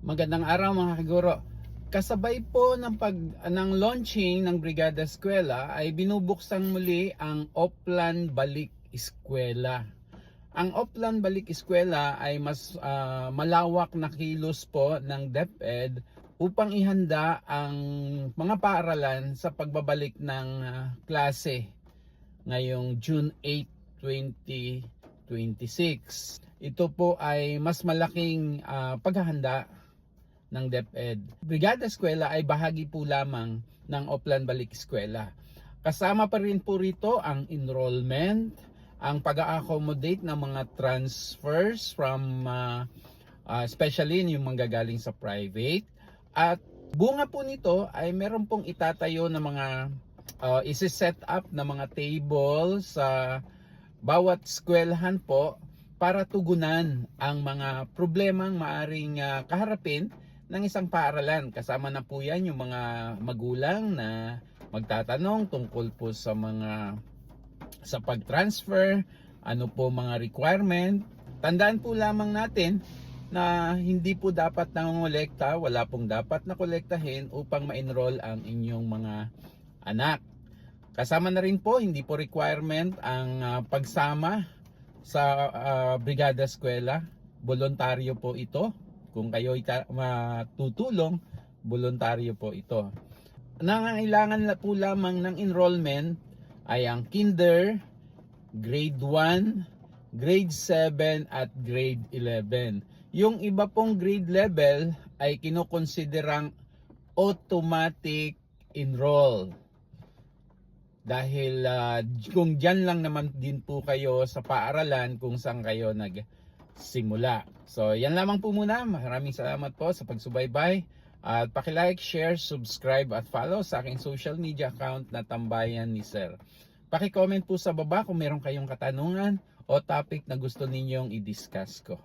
Magandang araw mga kaguro. Kasabay po ng launching ng Brigada Eskwela ay binubuksan muli ang Oplan Balik Eskwela. Ang Oplan Balik Eskwela ay mas malawak na kilos po ng DepEd upang ihanda ang mga paaralan sa pagbabalik ng klase ngayong June 8, 2026. Ito po ay mas malaking paghahanda ng DepEd. Brigada Eskwela ay bahagi po lamang ng Oplan Balik Eskwela. Kasama pa rin po rito ang enrollment, ang pag-accommodate ng mga transfers from especially yung manggagaling sa private. At bunga po nito ay meron pong itatayo na mga isi-set up na mga table sa bawat eskwelahan po para tugunan ang mga problemang maaring kaharapin ng isang paaralan. Kasama na po yan yung mga magulang na magtatanong tungkol po sa pag-transfer, ano po mga requirement. Tandaan po lamang natin na hindi po dapat nangongolekta, wala pong dapat na kolektahin upang ma-enroll ang inyong mga anak. Kasama na rin po, hindi po requirement ang pagsama sa Brigada Eskwela. Voluntaryo po ito. Kung kayo matutulong, voluntaryo po ito. Nangangailangan po lamang ng enrollment ay ang Kinder, Grade 1, Grade 7 at Grade 11. Yung iba pong grade level ay kinukonsiderang automatic enroll. Dahil kung dyan lang naman din po kayo sa paaralan kung saan kayo nagsimula. So yan lamang po muna. Maraming salamat po sa pagsubaybay. At paki-like, share, subscribe at follow sa aking social media account na Tambayan ni Sir. Paki-comment po sa baba kung meron kayong katanungan o topic na gusto ninyong i-discuss ko.